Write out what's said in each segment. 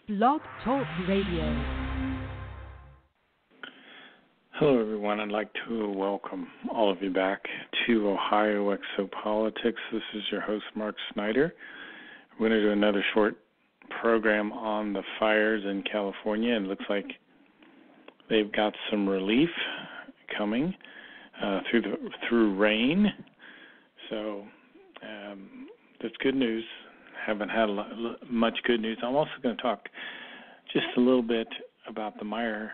Blog Talk Radio. Hello, everyone. I'd like to welcome all of you back to Ohio Exopolitics. This is your host, Mark Snyder. We're going to do another short program on the fires in California. It looks like they've got some relief coming through rain. So that's good news. Haven't had much good news. I'm also going to talk just a little bit about the Meyer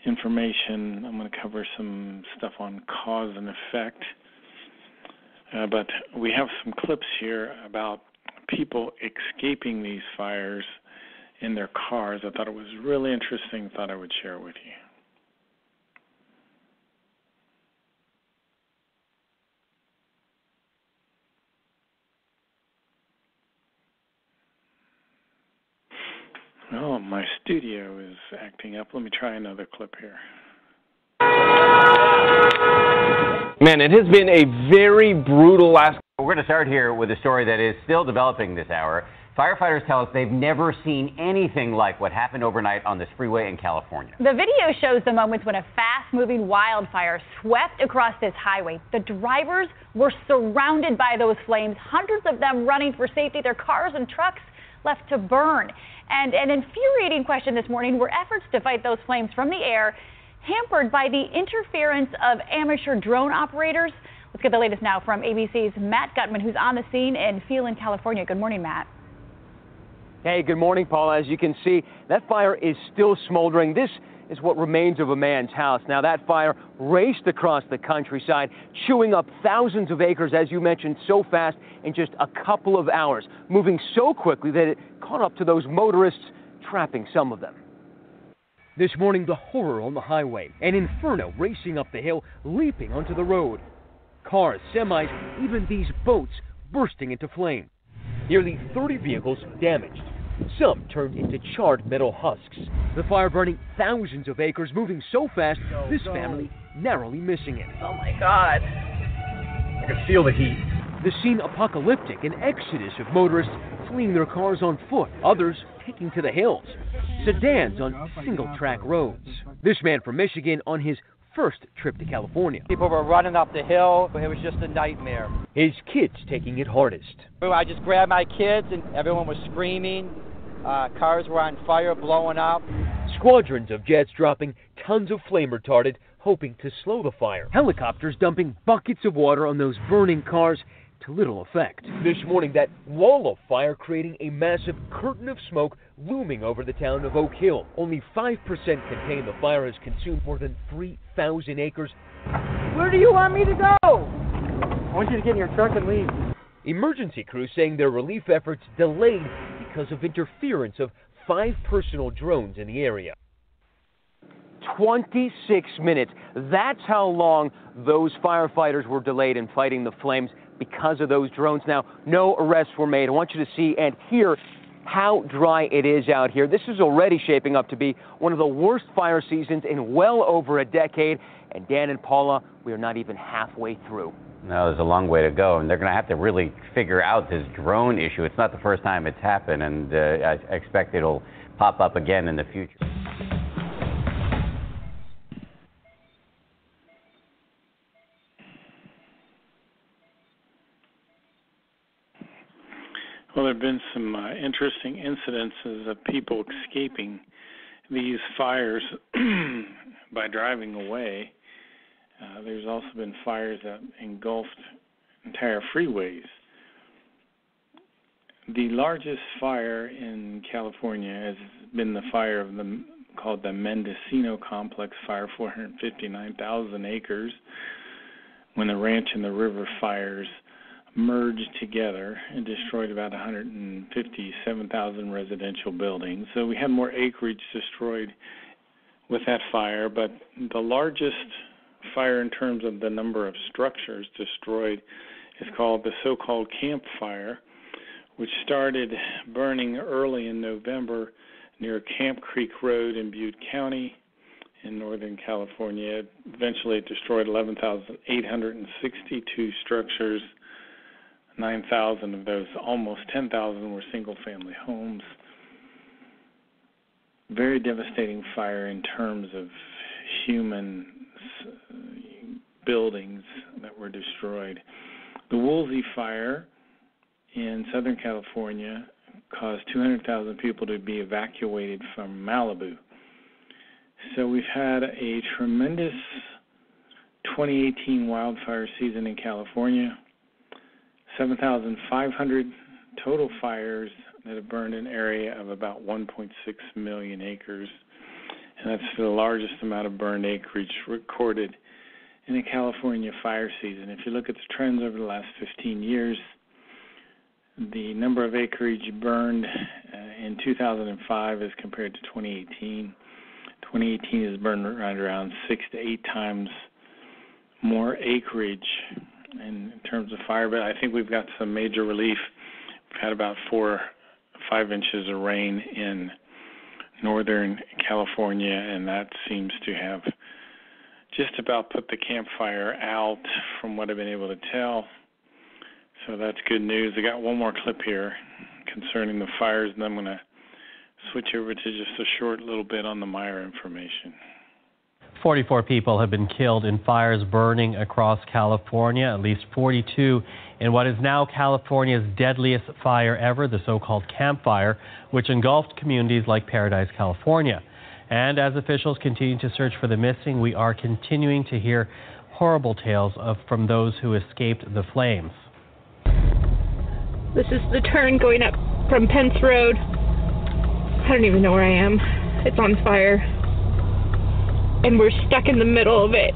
information. I'm going to cover some stuff on cause and effect. But we have some clips here about people escaping these fires in their cars. I thought it was really interesting. Thought I would share it with you. Oh, my studio is acting up. Let me try another clip here. Man, it has been a very brutal last... We're going to start here with a story that is still developing this hour. Firefighters tell us they've never seen anything like what happened overnight on this freeway in California. The video shows the moments when a fast-moving wildfire swept across this highway. The drivers were surrounded by those flames, hundreds of them running for safety, their cars and trucks left to burn. And an infuriating question this morning were efforts to fight those flames from the air hampered by the interference of amateur drone operators. Let's get the latest now from ABC's Matt Gutman, who's on the scene in Phelan, California. Good morning, Matt. Hey, good morning, Paula. As you can see, that fire is still smoldering. This is what remains of a man's house. Now, that fire raced across the countryside, chewing up thousands of acres, as you mentioned, so fast in just a couple of hours, moving so quickly that it caught up to those motorists, trapping some of them. This morning, the horror on the highway, an inferno racing up the hill, leaping onto the road. Cars, semis, even these boats bursting into flame. Nearly 30 vehicles damaged. Some turned into charred metal husks. The fire burning thousands of acres, moving so fast, this family narrowly missing it. Oh my God. I can feel the heat. The scene apocalyptic, an exodus of motorists fleeing their cars on foot, others taking to the hills. Sedans on single-track roads. This man from Michigan on his first trip to California. People were running up the hill. It was just a nightmare. His kids taking it hardest. I just grabbed my kids and everyone was screaming. Cars were on fire, blowing up. Squadrons of jets dropping tons of flame retardant, hoping to slow the fire. Helicopters dumping buckets of water on those burning cars to little effect. This morning, that wall of fire creating a massive curtain of smoke looming over the town of Oak Hill. Only 5% contained. The fire has consumed more than 3,000 acres. Where do you want me to go? I want you to get in your truck and leave. Emergency crews saying their relief efforts delayed because of interference of 5 personal drones in the area. 26 minutes. That's how long those firefighters were delayed in fighting the flames because of those drones. Now, no arrests were made. I want you to see and hear how dry it is out here. This is already shaping up to be one of the worst fire seasons in well over a decade. And Dan and Paula, we are not even halfway through. No, there's a long way to go, and they're going to have to really figure out this drone issue. It's not the first time it's happened, and I expect it'll pop up again in the future. Well, there have been some interesting incidences of people escaping these fires by driving away. There's also been fires that engulfed entire freeways. The largest fire in California has been the fire called the Mendocino Complex Fire, 459,000 acres, when the ranch and the river fires merged together and destroyed about 157,000 residential buildings. So we had more acreage destroyed with that fire, but the largest fire in terms of the number of structures destroyed is called the so-called Camp Fire, which started burning early in November near Camp Creek Road in Butte County in Northern California. Eventually it destroyed 11,862 structures. 9,000 of those, almost 10,000, were single-family homes. very devastating fire in terms of human buildings that were destroyed. The Woolsey fire in Southern California caused 200,000 people to be evacuated from Malibu. So we've had a tremendous 2018 wildfire season in California, 7,500 total fires that have burned an area of about 1.6 million acres, and that's the largest amount of burned acreage recorded in a California fire season. If you look at the trends over the last 15 years, the number of acreage burned in 2005 as compared to 2018. 2018 has burned right around 6 to 8 times more acreage in terms of fire, but I think we've got some major relief. We've had about 4 or 5 inches of rain in Northern California, and that seems to have just about put the campfire out from what I've been able to tell. So that's good news. I got one more clip here concerning the fires, and then I'm going to switch over to just a short little bit on the Meyer information. 44 people have been killed in fires burning across California, at least 42 in what is now California's deadliest fire ever, the so-called Camp Fire, which engulfed communities like Paradise, California. And as officials continue to search for the missing, we are continuing to hear horrible tales from those who escaped the flames. This is the turn going up from Pence Road. I don't even know where I am. It's on fire. And we're stuck in the middle of it.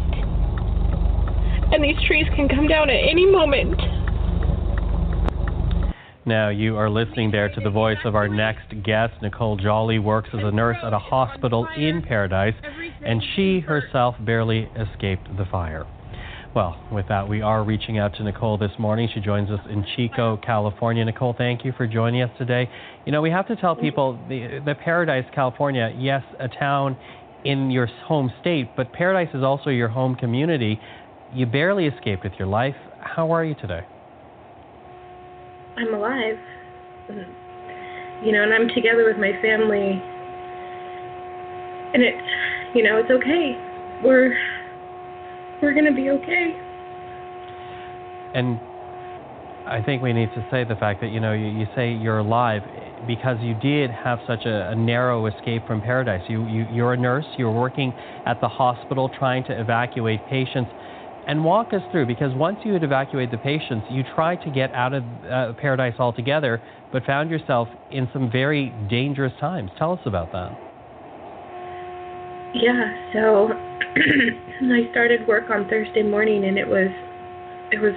And these trees can come down at any moment. Now, you are listening there to the voice of our next guest. Nicole Jolly works as a nurse at a hospital in Paradise, and she herself barely escaped the fire. Well, with that, we are reaching out to Nicole this morning. She joins us in Chico, California. Nicole, thank you for joining us today. You know, we have to tell people the Paradise, California, yes, a town in your home state, but Paradise is also your home community. You barely escaped with your life. How are you today? I'm alive. You know, and I'm together with my family. And it's okay. We're going to be okay. And I think we need to say the fact that, you say you're alive because you did have such a narrow escape from Paradise. You're a nurse. You're working at the hospital trying to evacuate patients. And walk us through, because once you had evacuated the patients, you tried to get out of Paradise altogether, but found yourself in some very dangerous times. Tell us about that. Yeah, so I started work on Thursday morning, and it was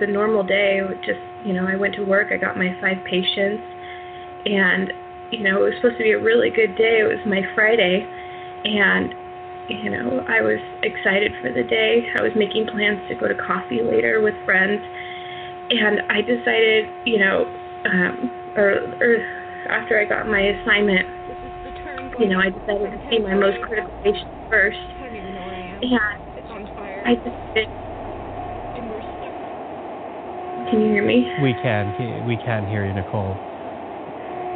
a normal day. I went to work. I got my 5 patients, and it was supposed to be a really good day. It was my Friday, and I was excited for the day. I was making plans to go to coffee later with friends, and I decided, after I got my assignment, I decided to see my most critical patient first. And I decided. Can you hear me? We can hear you, Nicole.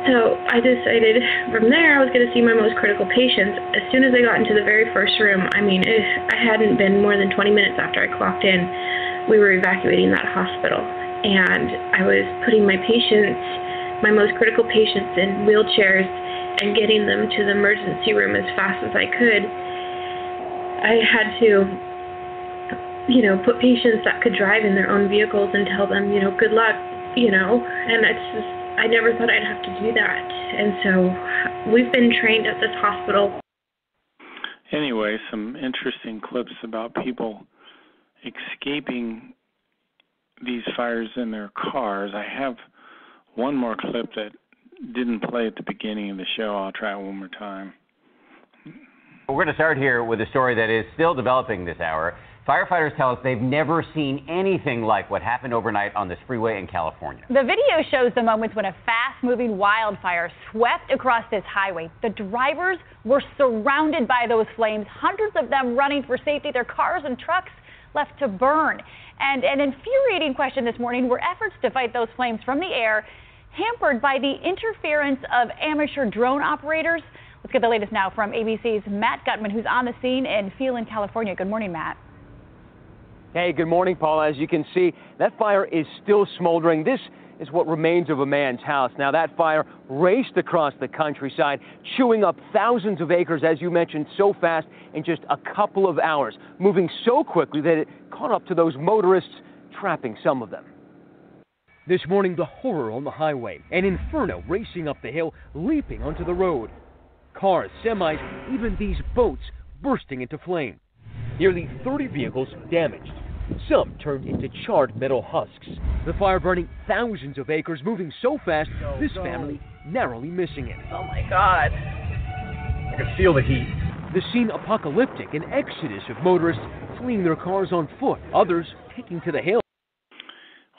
So I decided from there I was going to see my most critical patients. As soon as I got into the very first room, I hadn't been more than 20 minutes after I clocked in, we were evacuating that hospital. And I was putting my most critical patients in wheelchairs and getting them to the emergency room as fast as I could. I had to, put patients that could drive in their own vehicles and tell them, good luck, and it's just, I never thought I'd have to do that. And so we've been trained at this hospital. Anyway, some interesting clips about people escaping these fires in their cars. I have one more clip that didn't play at the beginning of the show. I'll try it one more time. We're going to start here with a story that is still developing this hour. Firefighters tell us they've never seen anything like what happened overnight on this freeway in California. The video shows the moments when a fast-moving wildfire swept across this highway. The drivers were surrounded by those flames, hundreds of them running for safety, their cars and trucks left to burn. And an infuriating question this morning were efforts to fight those flames from the air hampered by the interference of amateur drone operators. Let's get the latest now from ABC's Matt Gutman, who's on the scene in Phelan, California. Good morning, Matt. Hey, good morning, Paula. As you can see, that fire is still smoldering. This is what remains of a man's house. Now, that fire raced across the countryside, chewing up thousands of acres, as you mentioned, so fast in just a couple of hours, moving so quickly that it caught up to those motorists, trapping some of them. This morning, the horror on the highway, an inferno racing up the hill, leaping onto the road. Cars, semis, even these boats bursting into flame. Nearly 30 vehicles damaged. Some turned into charred metal husks. The fire burning thousands of acres, moving so fast, this family narrowly missing it. Oh my God. I can feel the heat. The scene apocalyptic, an exodus of motorists fleeing their cars on foot, others taking to the hill.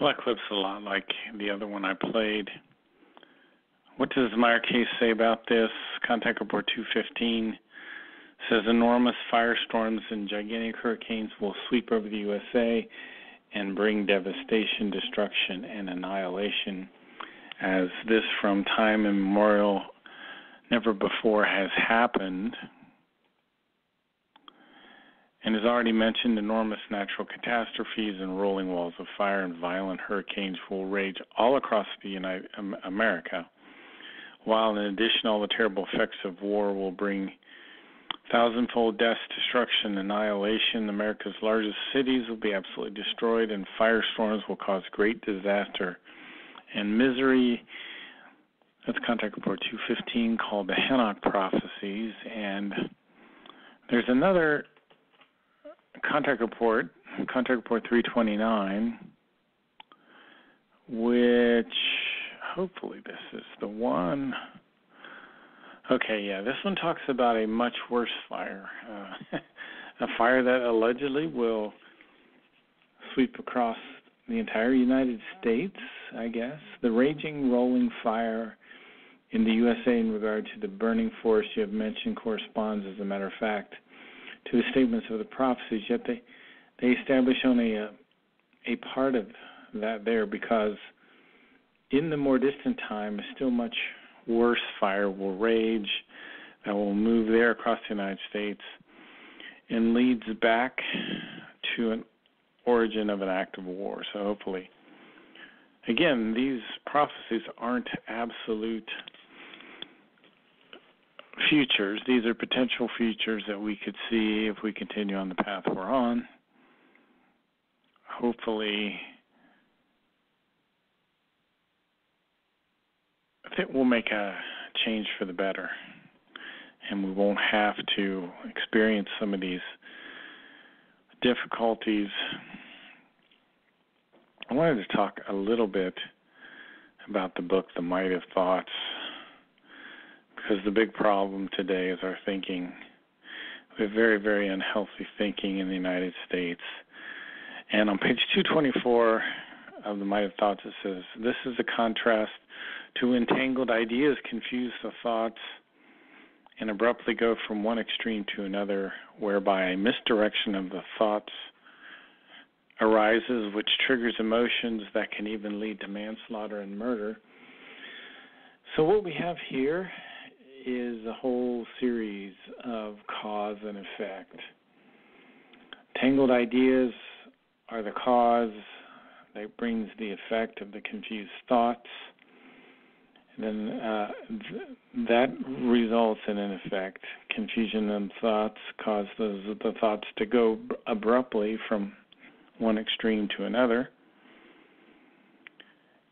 Well, that clip's a lot like the other one I played. What does the Meyer case say about this? Contact report 215 says enormous firestorms and gigantic hurricanes will sweep over the USA and bring devastation, destruction, and annihilation, as this from time immemorial never before has happened. And as already mentioned, enormous natural catastrophes and rolling walls of fire and violent hurricanes will rage all across America, while in addition all the terrible effects of war will bring thousandfold death, destruction, annihilation. America's largest cities will be absolutely destroyed, and firestorms will cause great disaster and misery. That's Contact Report 215, called the Henoch Prophecies. And there's another Contact Report 329, which hopefully this is the one. Okay, yeah, this one talks about a much worse fire, a fire that allegedly will sweep across the entire United States, I guess. The raging, rolling fire in the USA in regard to the burning forest you have mentioned corresponds, as a matter of fact, to the statements of the prophecies, yet they establish only a part of that there, because in the more distant time, a still much worse fire will rage that will move there across the United States and leads back to an origin of an act of war. So hopefully, again, these prophecies aren't absolute futures. These are potential futures that we could see if we continue on the path we're on. Hopefully, I think we'll make a change for the better, and we won't have to experience some of these difficulties. I wanted to talk a little bit about the book, The Might of Thoughts, because the big problem today is our thinking. We have very, very unhealthy thinking in the United States. And on page 224 of The Might of Thoughts, it says, this is a contrast to entangled ideas confuse the thoughts and abruptly go from one extreme to another, whereby a misdirection of the thoughts arises, which triggers emotions that can even lead to manslaughter and murder. So what we have here is a whole series of cause and effect. Tangled ideas are the cause that brings the effect of the confused thoughts. Then that results in effect. Confusion in thoughts cause the thoughts to go abruptly from one extreme to another.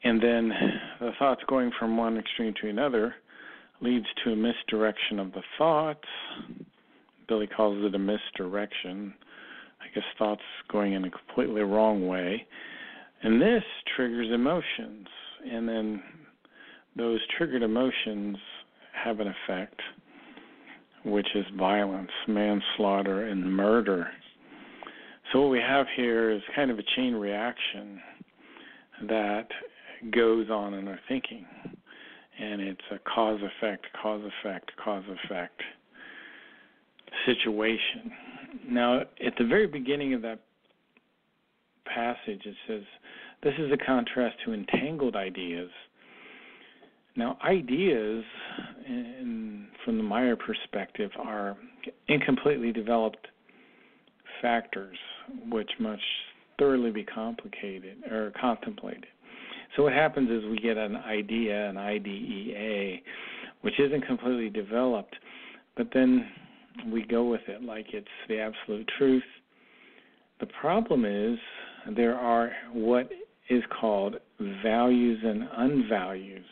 And then the thoughts going from one extreme to another leads to a misdirection of the thoughts. Billy calls it a misdirection. I guess thoughts going in a completely wrong way. And this triggers emotions. And then those triggered emotions have an effect, which is violence, manslaughter, and murder. So what we have here is kind of a chain reaction that goes on in our thinking. And it's a cause-effect situation. Now, at the very beginning of that passage, it says, this is a contrast to entangled ideas. Now, ideas, from from the Meyer perspective, are incompletely developed factors which must thoroughly be complicated or contemplated. So what happens is we get an idea, an IDEA, which isn't completely developed, but then we go with it like it's the absolute truth. The problem is there are what is called values and unvalues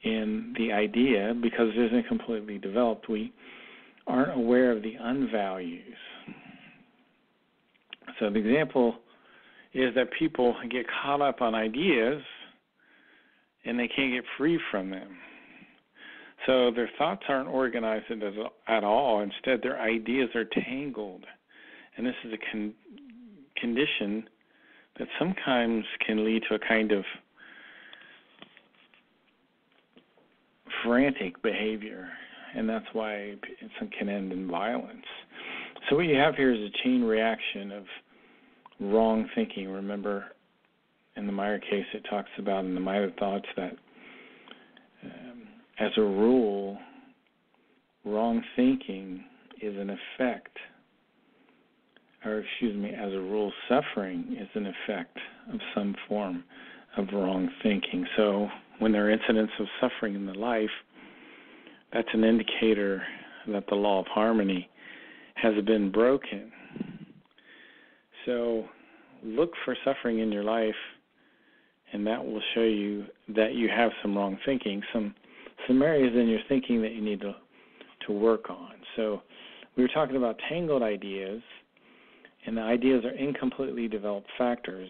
in the idea. Because it isn't completely developed, we aren't aware of the unvalues. So the example is that people get caught up on ideas and they can't get free from them. So their thoughts aren't organized at all. Instead, their ideas are tangled. And this is a condition that sometimes can lead to a kind of frantic behavior. And that's why it can end in violence. So what you have here is a chain reaction of wrong thinking. Remember, in the Meyer case, it talks about in the Meyer thoughts that as a rule, wrong thinking is an effect, as a rule, suffering is an effect of some form of wrong thinking. So when there are incidents of suffering in the life, that's an indicator that the law of harmony has been broken. So look for suffering in your life, and that will show you that you have some wrong thinking, some areas in your thinking that you need to work on. So we were talking about tangled ideas, and the ideas are incompletely developed factors.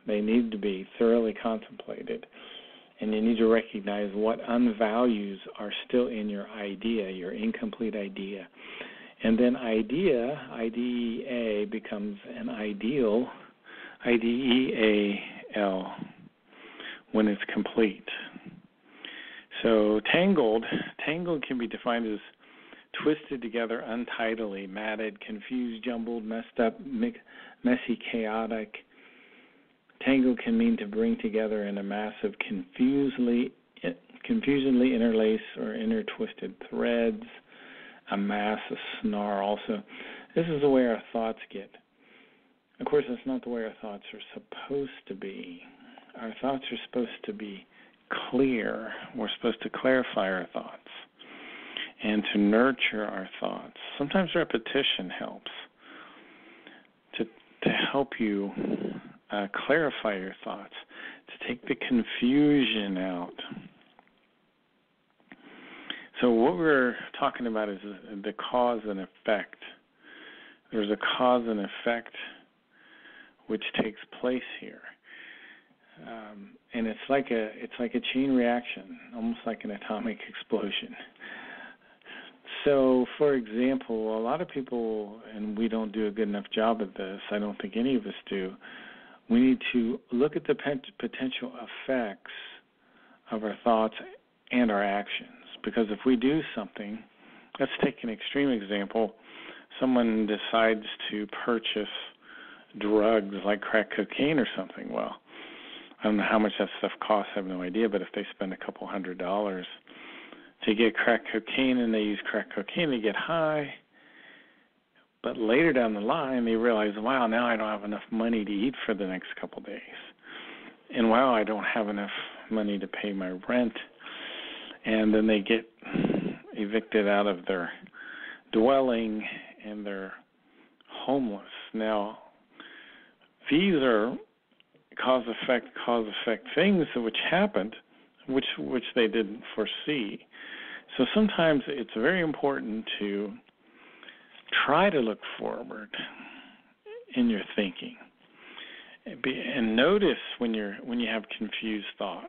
They need to be thoroughly contemplated, and you need to recognize what unvalues are still in your idea, your incomplete idea. And then IDEA becomes an ideal, IDEAL, when it's complete. So tangled can be defined as twisted together untidily, matted, confused, jumbled, messed up, messy, chaotic. Tangled can mean to bring together in a mass of confusedly interlaced or intertwisted threads, a mass, a snarl. Also, this is the way our thoughts get. Of course, that's not the way our thoughts are supposed to be. Our thoughts are supposed to be clear. We're supposed to clarify our thoughts and to nurture our thoughts. Sometimes repetition helps to help you clarify your thoughts, to take the confusion out. So what we're talking about is the cause and effect. There's a cause and effect which takes place here. And it's like a chain reaction, almost like an atomic explosion. So, for example, a lot of people, and we don't do a good enough job at this, I don't think any of us do, we need to look at the potential effects of our thoughts and our actions. Because if we do something, let's take an extreme example. Someone decides to purchase drugs like crack cocaine or something. Well, I don't know how much that stuff costs, I have no idea, but if they spend a couple $100s to get crack cocaine and they use crack cocaine, they get high. But later down the line, they realize, wow, now I don't have enough money to eat for the next couple days. And wow, I don't have enough money to pay my rent. And then they get evicted out of their dwelling and they're homeless. Now, these are cause-effect things which happened, which they didn't foresee. So sometimes it's very important to try to look forward in your thinking, and notice when you have confused thoughts,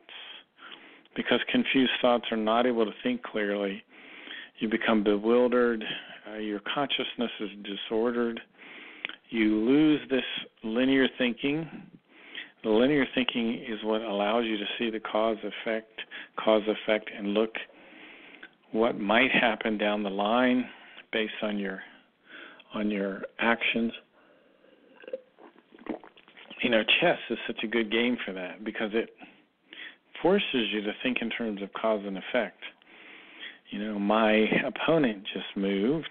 because confused thoughts are not able to think clearly. You become bewildered. Your consciousness is disordered. You lose this linear thinking. The linear thinking is what allows you to see the cause effect, and look what might happen down the line based on your actions. You know, chess is such a good game for that because it forces you to think in terms of cause and effect. my opponent just moved,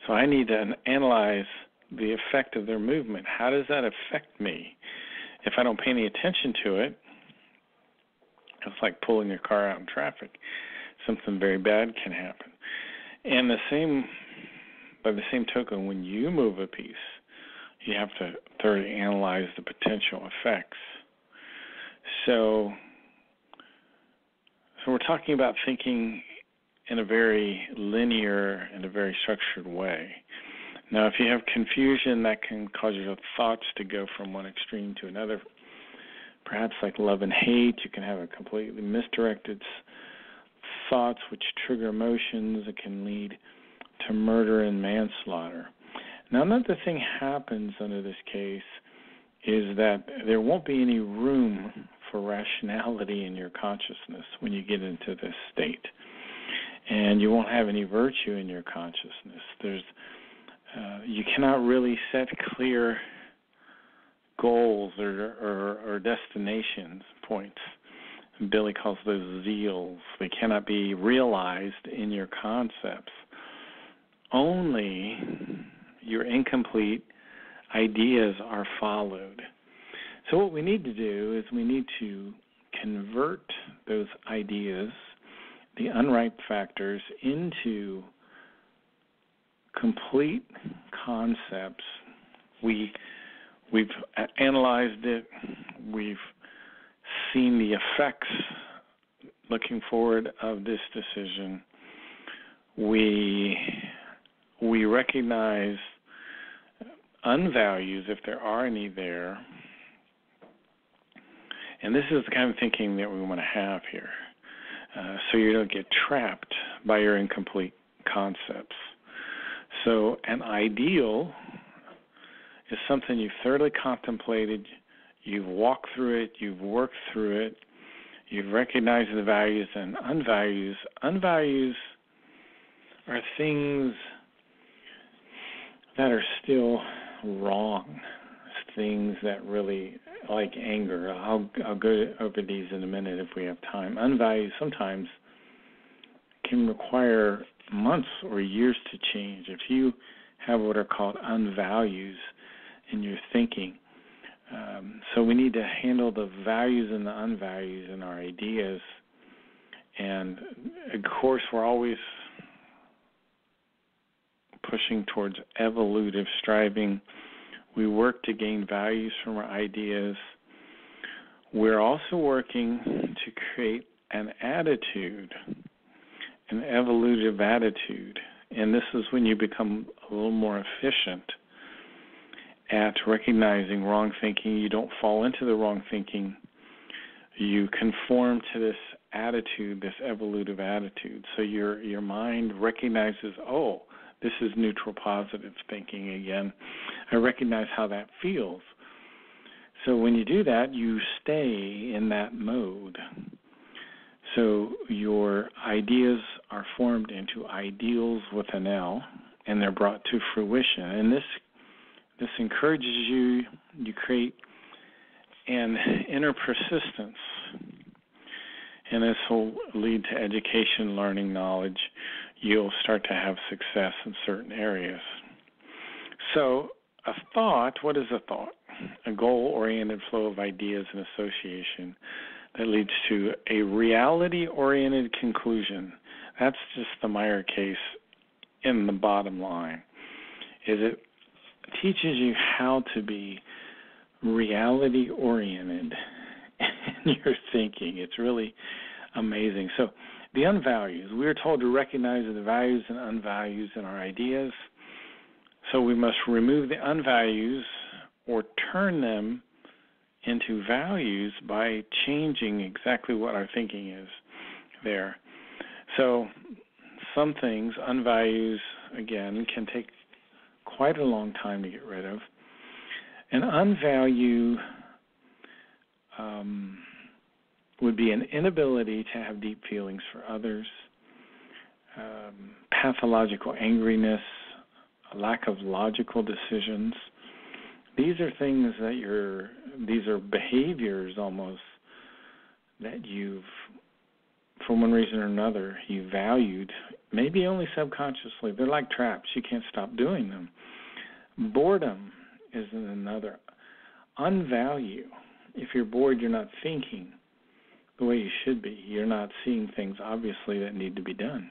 so I need to analyze the effect of their movement. How does that affect me? If I don't pay any attention to it, it's like pulling your car out in traffic. Something very bad can happen. And by the same token, when you move a piece, you have to thoroughly analyze the potential effects. So we're talking about thinking in a very linear and a very structured way. Now, if you have confusion, that can cause your thoughts to go from one extreme to another. Perhaps like love and hate, you can have a completely misdirected thoughts which trigger emotions. It can lead to murder and manslaughter. Now, another thing happens under this case is that there won't be any room for rationality in your consciousness when you get into this state. And you won't have any virtue in your consciousness. You cannot really set clear goals or destinations, points. Billy calls those zeals. They cannot be realized in your concepts. Only your incomplete ideas are followed. So what we need to do is we need to convert those ideas, the unripe factors, into complete concepts. We've analyzed it. We've seen the effects looking forward of this decision. We recognize unvalues, if there are any there. And this is the kind of thinking that we want to have here, so you don't get trapped by your incomplete concepts. So an ideal is something you've thoroughly contemplated, you've walked through it, you've worked through it, you've recognized the values and unvalues. Unvalues are things that are still wrong, things that really, like anger. I'll go over these in a minute if we have time. Unvalues sometimes can require months or years to change. If you have what are called unvalues in your thinking, so we need to handle the values and the unvalues in our ideas. And of course, we're always pushing towards evolutive striving. We work to gain values from our ideas. We're also working to create an attitude, an evolutive attitude. And this is when you become a little more efficient at recognizing wrong thinking. You don't fall into the wrong thinking. You conform to this attitude, this evolutive attitude. So your mind recognizes, oh, this is neutral positive thinking again. I recognize how that feels. So when you do that, you stay in that mode. So your ideas are formed into ideals with an L, and they're brought to fruition. And this encourages you create an inner persistence. And this will lead to education, learning, knowledge. You'll start to have success in certain areas. So a thought, what is a thought? A goal-oriented flow of ideas and association that leads to a reality-oriented conclusion. That's just the Meyer case in the bottom line, is it teaches you how to be reality-oriented in your thinking. It's really amazing. So the unvalues, we are told to recognize the values and unvalues in our ideas. So we must remove the unvalues or turn them into values by changing exactly what our thinking is there. So some things, unvalues, again, can take quite a long time to get rid of. An unvalue would be an inability to have deep feelings for others, pathological angriness, a lack of logical decisions. These are things these are behaviors almost that you've for one reason or another, you valued, maybe only subconsciously. They're like traps. You can't stop doing them. Boredom is another. Unvalue. If you're bored, you're not thinking the way you should be. You're not seeing things, obviously, that need to be done.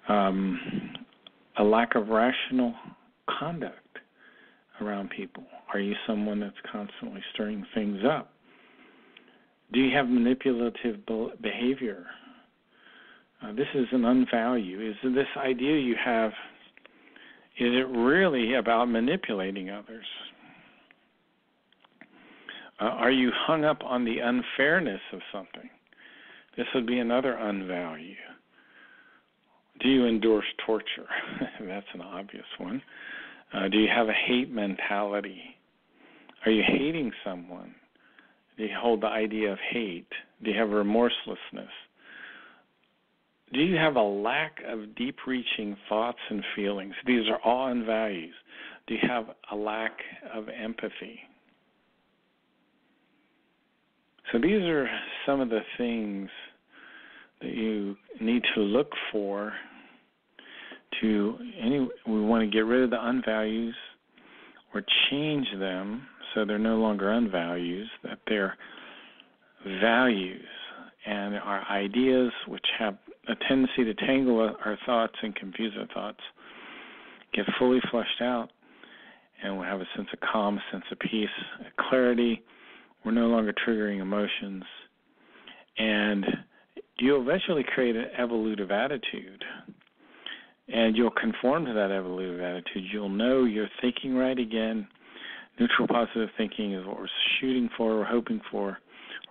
A lack of rational conduct around people. Are you someone that's constantly stirring things up? Do you have manipulative behavior? This is an unvalue. Is this idea you have, is it really about manipulating others? Are you hung up on the unfairness of something? This would be another unvalue. Do you endorse torture? That's an obvious one. Do you have a hate mentality? Are you hating someone? Do you hold the idea of hate? Do you have remorselessness? Do you have a lack of deep-reaching thoughts and feelings? These are all unvalues. Do you have a lack of empathy? So these are some of the things that you need to look for we want to get rid of the unvalues or change them so they're no longer unvalues, that they're values, and our ideas, which have a tendency to tangle our thoughts and confuse our thoughts, get fully fleshed out, and we'll have a sense of calm, a sense of peace, a clarity. We're no longer triggering emotions, and you'll eventually create an evolutive attitude, and you'll conform to that evolutive attitude. You'll know you're thinking right again. Neutral positive thinking is what we're shooting for, we're hoping for.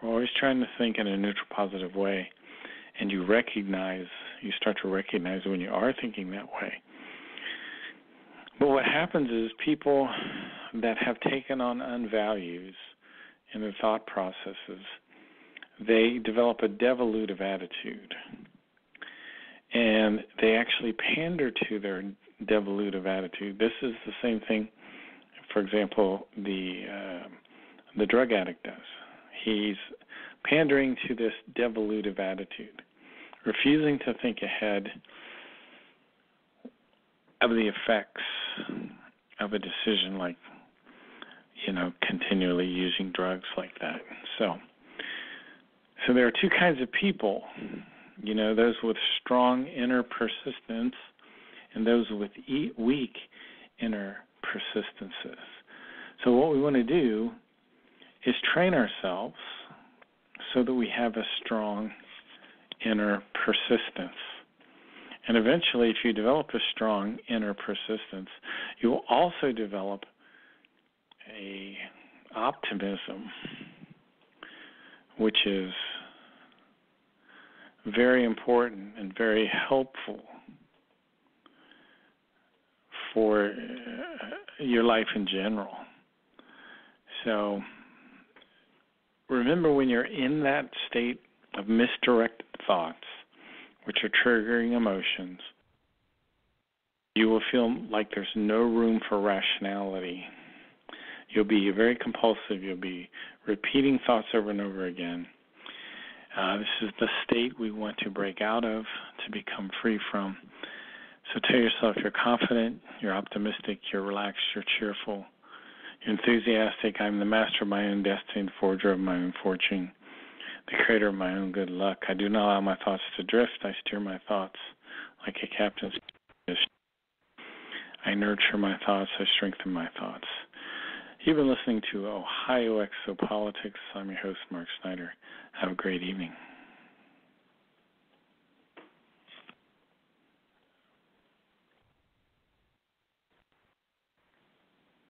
We're always trying to think in a neutral positive way, and you start to recognize when you are thinking that way. But what happens is people that have taken on unvalues in their thought processes, they develop a devolutive attitude. And they actually pander to their devolutive attitude. This is the same thing, for example, the drug addict does. He's pandering to this devolutive attitude, refusing to think ahead of the effects of a decision like, continually using drugs like that. So there are two kinds of people, those with strong inner persistence and those with weak inner persistences. So what we want to do is train ourselves so that we have a strong inner persistence. And eventually, if you develop a strong inner persistence, you will also develop a optimism, which is very important and very helpful for your life in general. So remember, when you're in that state of misdirected thoughts, which are triggering emotions, you will feel like there's no room for rationality. You'll be very compulsive. You'll be repeating thoughts over and over again. This is the state we want to break out of, to become free from. So tell yourself you're confident, you're optimistic, you're relaxed, you're cheerful, you're enthusiastic. I'm the master of my own destiny, the forger of my own fortune, the creator of my own good luck. I do not allow my thoughts to drift. I steer my thoughts like a captain's fish. I nurture my thoughts. I strengthen my thoughts. You've been listening to Ohio Exopolitics. I'm your host, Mark Snyder. Have a great evening.